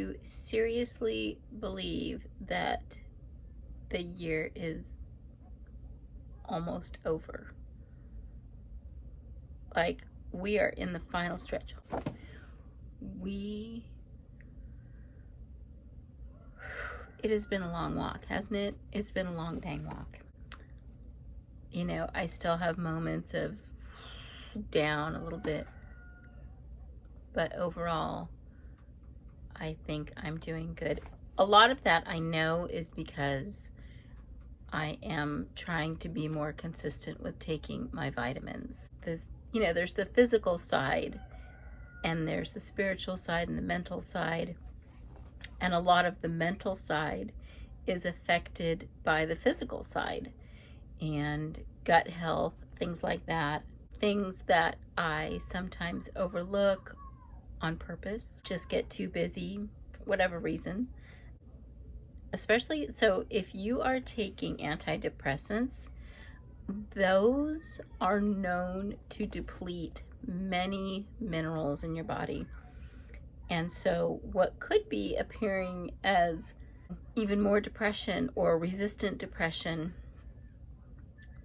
you seriously believe that the year is almost over? Like, we are in the final stretch. It has been a long walk, hasn't it? It's been a long dang walk. You know, I still have moments of down a little bit, but overall, I think I'm doing good. A lot of that I know is because I am trying to be more consistent with taking my vitamins. There's the physical side, and there's the spiritual side and the mental side. And a lot of the mental side is affected by the physical side and gut health, things like that. Things that I sometimes overlook on purpose, just get too busy for whatever reason. Especially, so if you are taking antidepressants, those are known to deplete many minerals in your body. And so what could be appearing as even more depression or resistant depression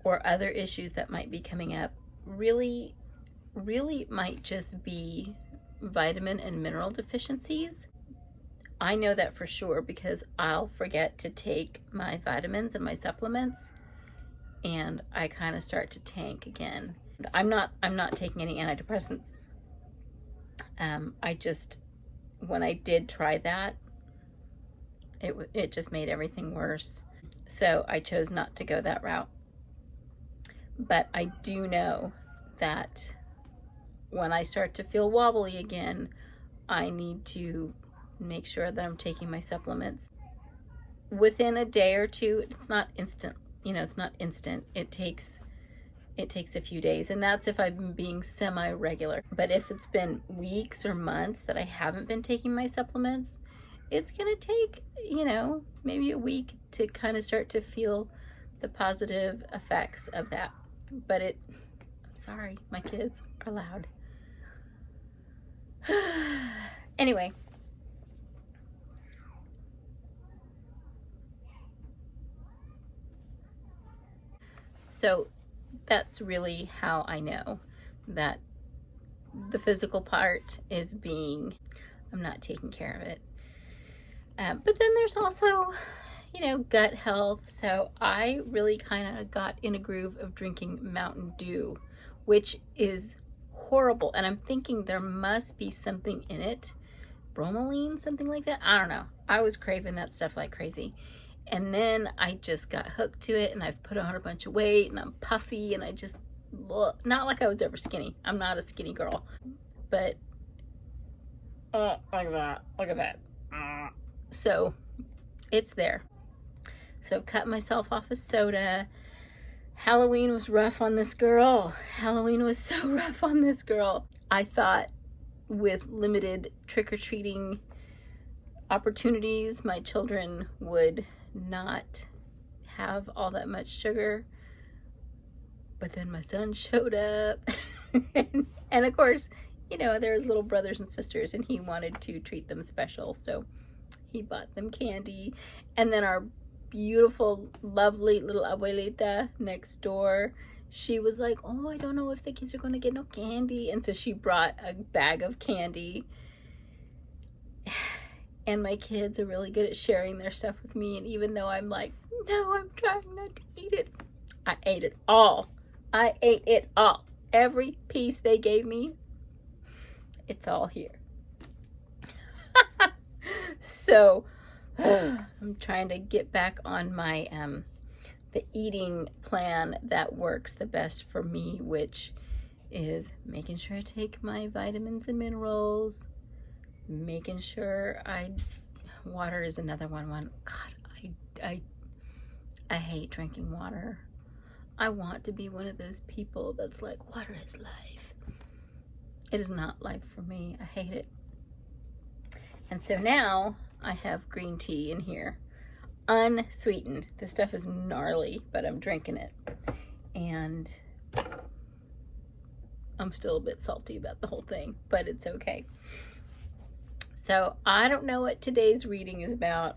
or other issues that might be coming up really might just be vitamin and mineral deficiencies. I know that for sure because I'll forget to take my vitamins and my supplements, and I kind of start to tank again. I'm not taking any antidepressants. When I did try that, it just made everything worse. So I chose not to go that route. But I do know that when I start to feel wobbly again, I need to make sure that I'm taking my supplements. Within a day or two, it's not instant. It's not instant. It takes a few days, and that's if I've been being semi-regular. But if it's been weeks or months that I haven't been taking my supplements, it's gonna take, maybe a week to kind of start to feel the positive effects of that. But I'm sorry, my kids are loud. Anyway. So that's really how I know that the physical part is I'm not taking care of it. But then there's also, gut health. So I really kind of got in a groove of drinking Mountain Dew, which is horrible. And I'm thinking there must be something in it, bromelain, something like that. I don't know. I was craving that stuff like crazy. And then I just got hooked to it, and I've put on a bunch of weight, and I'm puffy, and not like I was ever skinny. I'm not a skinny girl. But, look at that. So, it's there. So I've cut myself off of soda. Halloween was rough on this girl. Halloween was so rough on this girl. I thought with limited trick-or-treating opportunities, my children would not have all that much sugar. But then my son showed up. and of course, they're little brothers and sisters, and he wanted to treat them special. So he bought them candy. And then our beautiful, lovely little abuelita next door, she was like, oh, I don't know if the kids are going to get no candy. And so she brought a bag of candy. And my kids are really good at sharing their stuff with me. And even though I'm like, no, I'm trying not to eat it, I ate it all. I ate it all. Every piece they gave me, it's all here. So I'm trying to get back on my the eating plan that works the best for me, which is making sure I take my vitamins and minerals, making sure water is another one. God, I hate drinking water. I want to be one of those people that's like, water is life. It is not life for me. I hate it. And so now I have green tea in here, unsweetened. This stuff is gnarly, but I'm drinking it. And I'm still a bit salty about the whole thing, but it's okay. So I don't know what today's reading is about.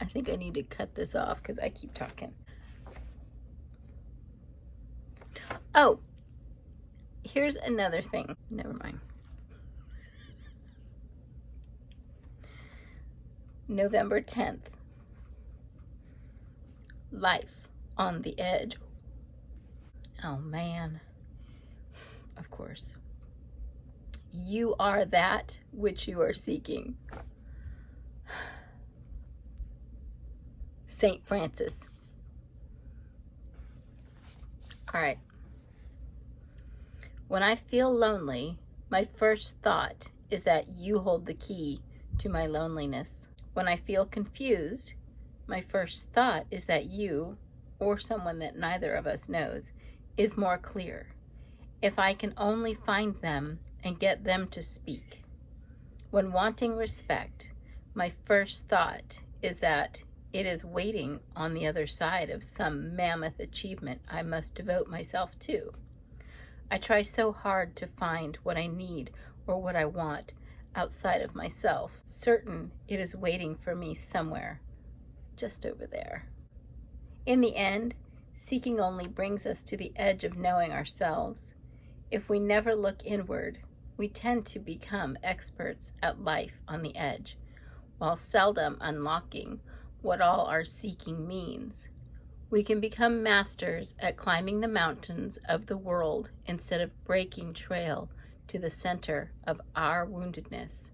I think I need to cut this off because I keep talking. Oh, here's another thing. Never mind. November 10th. Life on the edge. Oh man. Of course. You are that which you are seeking. St. Francis. All right. When I feel lonely, my first thought is that you hold the key to my loneliness. When I feel confused, my first thought is that you, or someone that neither of us knows, is more clear. If I can only find them and get them to speak. When wanting respect, my first thought is that it is waiting on the other side of some mammoth achievement I must devote myself to. I try so hard to find what I need or what I want outside of myself, certain it is waiting for me somewhere, just over there. In the end, seeking only brings us to the edge of knowing ourselves. If we never look inward, we tend to become experts at life on the edge, while seldom unlocking what all our seeking means. We can become masters at climbing the mountains of the world instead of breaking trail to the center of our woundedness.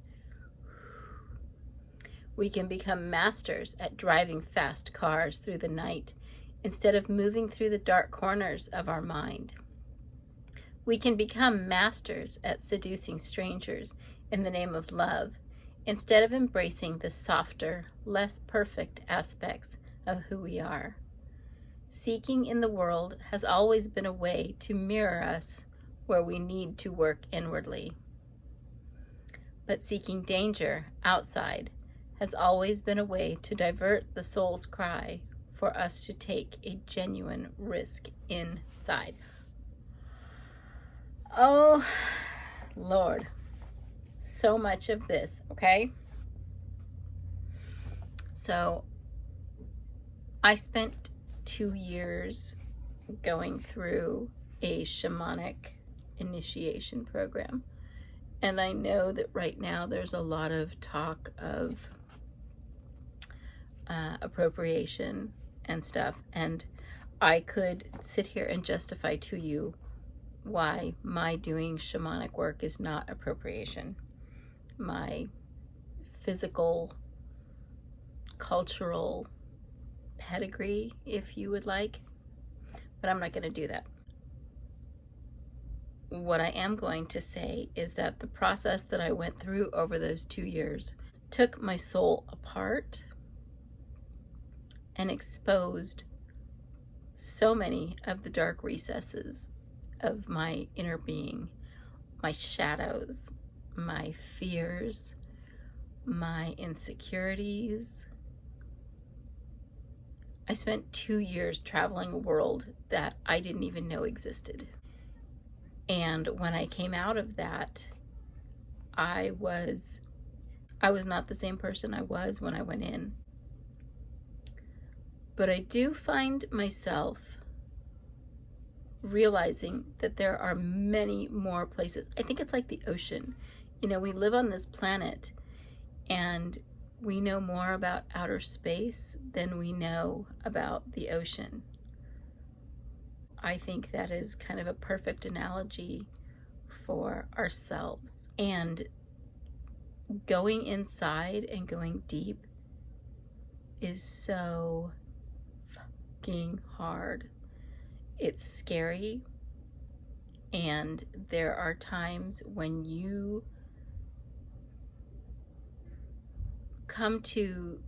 We can become masters at driving fast cars through the night instead of moving through the dark corners of our mind. We can become masters at seducing strangers in the name of love instead of embracing the softer, less perfect aspects of who we are. Seeking in the world has always been a way to mirror us where we need to work inwardly. But seeking danger outside has always been a way to divert the soul's cry for us to take a genuine risk inside. Oh, Lord. So much of this, okay? So, I spent 2 years going through a shamanic initiation program. And I know that right now there's a lot of talk of appropriation and stuff. And I could sit here and justify to you why my doing shamanic work is not appropriation. My physical, cultural pedigree, if you would like. But I'm not going to do that. What I am going to say is that the process that I went through over those 2 years took my soul apart and exposed so many of the dark recesses of my inner being, my shadows, my fears, my insecurities. I spent 2 years traveling a world that I didn't even know existed. And when I came out of that, I was not the same person I was when I went in. But I do find myself realizing that there are many more places. I think it's like the ocean. You know, we live on this planet and we know more about outer space than we know about the ocean. I think that is kind of a perfect analogy for ourselves. And going inside and going deep is so fucking hard. It's scary, and there are times when you come to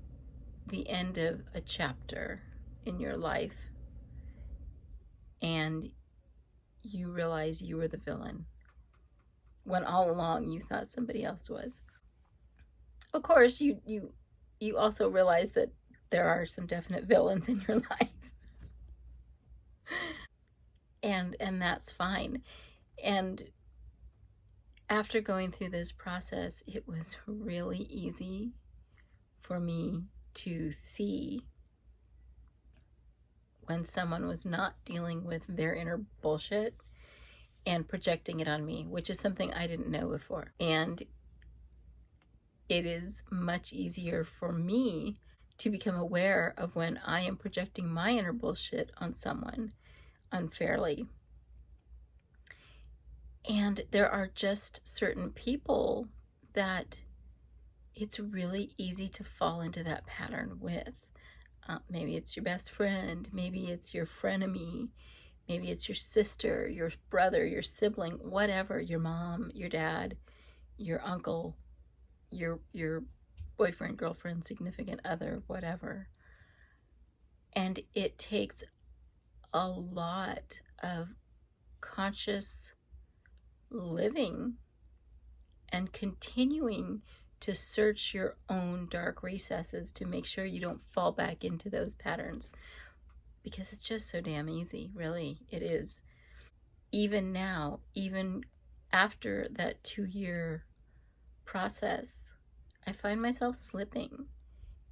the end of a chapter in your life and you realize you were the villain when all along you thought somebody else was. Of course, you also realize that there are some definite villains in your life. And that's fine. And After going through this process, it was really easy for me to see when someone was not dealing with their inner bullshit and projecting it on me, which is something I didn't know before. And it is much easier for me to become aware of when I am projecting my inner bullshit on someone unfairly. And there are just certain people that it's really easy to fall into that pattern with. Maybe it's your best friend, maybe it's your frenemy, maybe it's your sister, your brother, your sibling, whatever, your mom, your dad, your uncle, your boyfriend, girlfriend, significant other, whatever. And it takes a lot of conscious living and continuing to search your own dark recesses to make sure you don't fall back into those patterns, because it's just so damn easy. Really, it is. Even now, even after that 2-year process, I find myself slipping,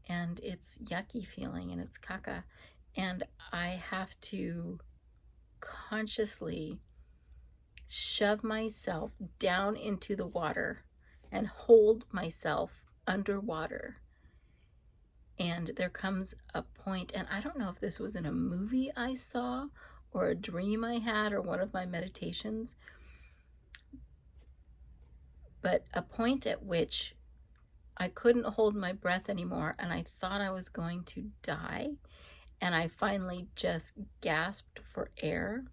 and it's yucky feeling, and it's caca, and I have to consciously shove myself down into the water and hold myself underwater. And there comes a point, and I don't know if this was in a movie I saw or a dream I had or one of my meditations, but a point at which I couldn't hold my breath anymore, and I thought I was going to die, and I finally just gasped for air,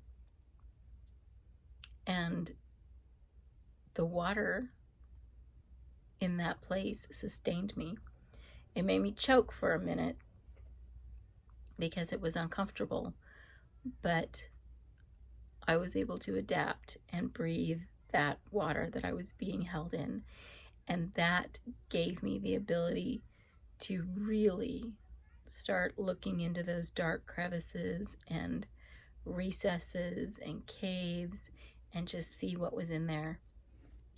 and the water in that place sustained me. It made me choke for a minute because it was uncomfortable, but I was able to adapt and breathe that water that I was being held in, and that gave me the ability to really start looking into those dark crevices and recesses and caves and just see what was in there.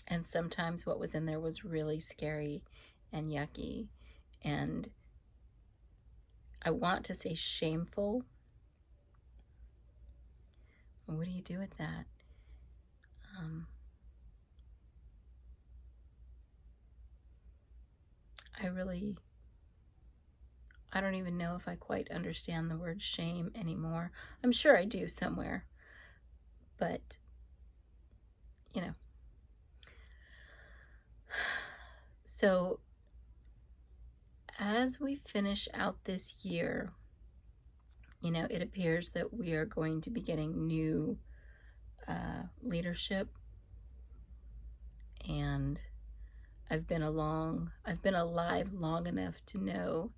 And sometimes what was in there was really scary and yucky, and I want to say shameful. What do you do with that? I don't even know if I quite understand the word shame anymore. I'm sure I do somewhere, but you know. So as we finish out this year, it appears that we are going to be getting new leadership, and I've been alive long enough to know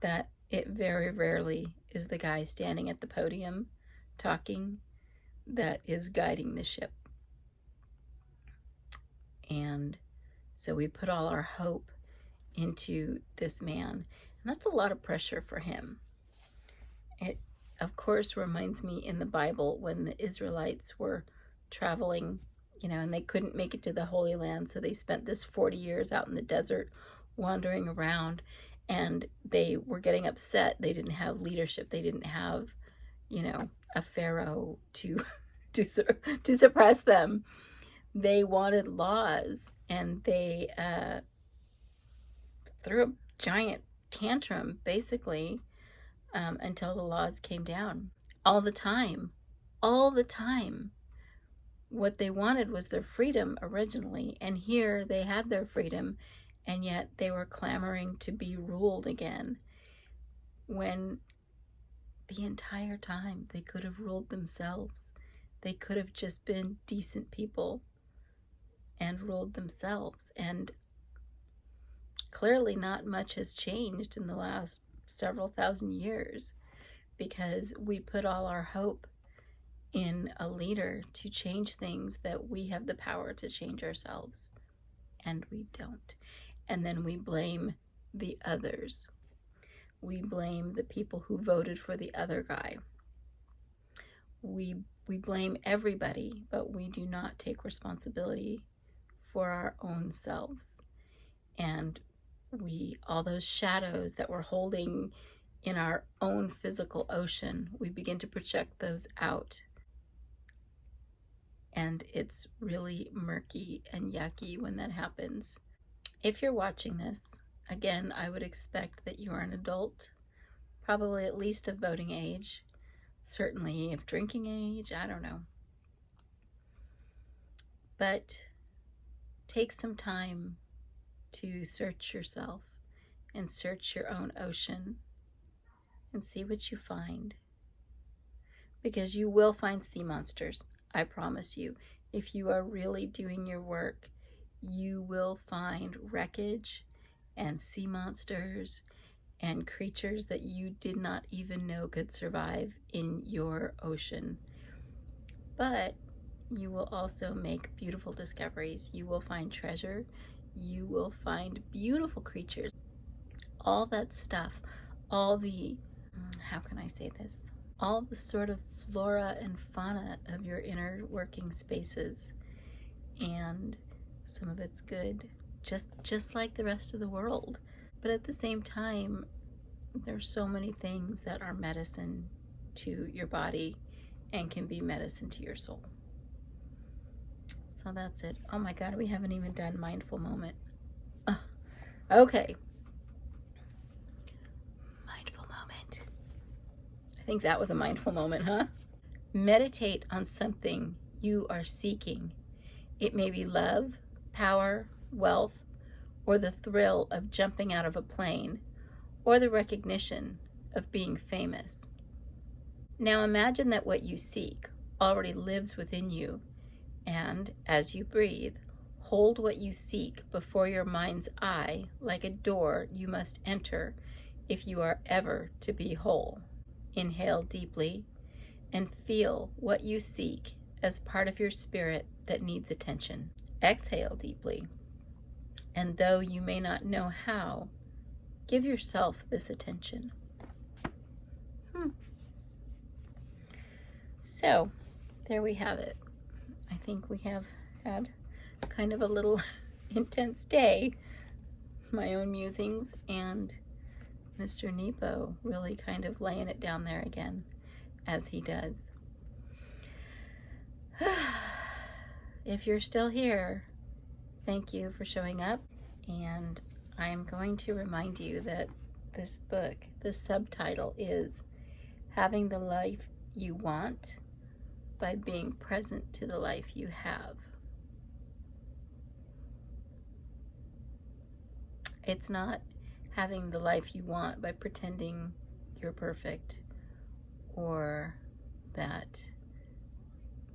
that it very rarely is the guy standing at the podium talking that is guiding the ship. And so we put all our hope into this man, and that's a lot of pressure for him. It, of course, reminds me in the Bible when the Israelites were traveling, and they couldn't make it to the Holy Land, so they spent this 40 years out in the desert wandering around, and they were getting upset. They didn't have leadership. They didn't have, a pharaoh to suppress them. They wanted laws, and they threw a giant tantrum, basically, until the laws came down. All the time. What they wanted was their freedom originally, and here they had their freedom, and yet they were clamoring to be ruled again, when the entire time they could have ruled themselves. They could have just been decent people and ruled themselves. And clearly not much has changed in the last several thousand years, because we put all our hope in a leader to change things that we have the power to change ourselves, and we don't. And then we blame the others. We blame the people who voted for the other guy. We blame everybody, but we do not take responsibility for our own selves. And all those shadows that we're holding in our own physical ocean, we begin to project those out. And it's really murky and yucky when that happens. If you're watching this, again, I would expect that you are an adult, probably at least of voting age, certainly of drinking age, I don't know. But take some time to search yourself and search your own ocean and see what you find. Because you will find sea monsters, I promise you. If you are really doing your work, you will find wreckage and sea monsters and creatures that you did not even know could survive in your ocean. But you will also make beautiful discoveries. You will find treasure. You will find beautiful creatures. All that stuff, all the, how can I say this? All the sort of flora and fauna of your inner working spaces. And some of it's good, just like the rest of the world. But at the same time, there's so many things that are medicine to your body and can be medicine to your soul. So that's it. Oh my God, we haven't even done mindful moment. Okay. Mindful moment. I think that was a mindful moment, huh? Meditate on something you are seeking. It may be love, power, wealth, or the thrill of jumping out of a plane, or the recognition of being famous. Now imagine that what you seek already lives within you, and as you breathe, hold what you seek before your mind's eye like a door you must enter if you are ever to be whole. Inhale deeply and feel what you seek as part of your spirit that needs attention. Exhale deeply, and though you may not know how, give yourself this attention. So, there we have it. I think we have had kind of a little intense day. My own musings and Mr. Nepo really kind of laying it down there again, as he does. If you're still here, thank you for showing up. And I'm going to remind you that this book, the subtitle is Having the Life You Want by Being Present to the Life You Have. It's not having the life you want by pretending you're perfect, or that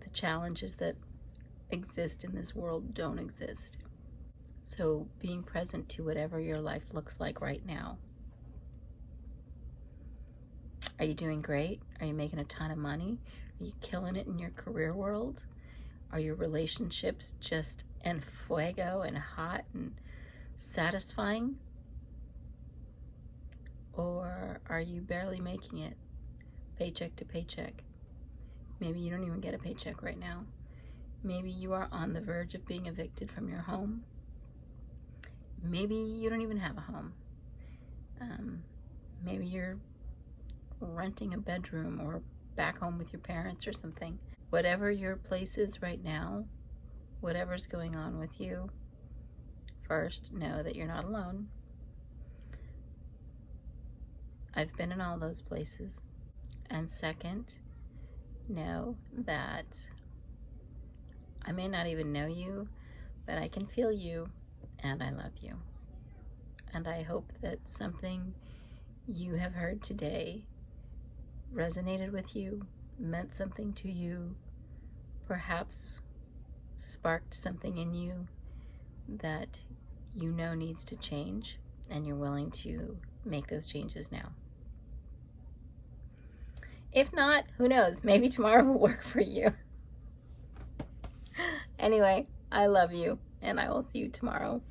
the challenges that exist in this world don't exist. So being present to whatever your life looks like right now. Are you doing great? Are you making a ton of money? Are you killing it in your career world? Are your relationships just en fuego and hot and satisfying? Or are you barely making it, paycheck to paycheck? Maybe you don't even get a paycheck right now. Maybe you are on the verge of being evicted from your home. Maybe you don't even have a home. Maybe you're renting a bedroom or back home with your parents or something. Whatever your place is right now, whatever's going on with you, first, know that you're not alone. I've been in all those places. And second, know that I may not even know you, but I can feel you and I love you. And I hope that something you have heard today resonated with you, meant something to you, perhaps sparked something in you that you know needs to change, and you're willing to make those changes now. If not, who knows? Maybe tomorrow will work for you. Anyway, I love you, and I will see you tomorrow.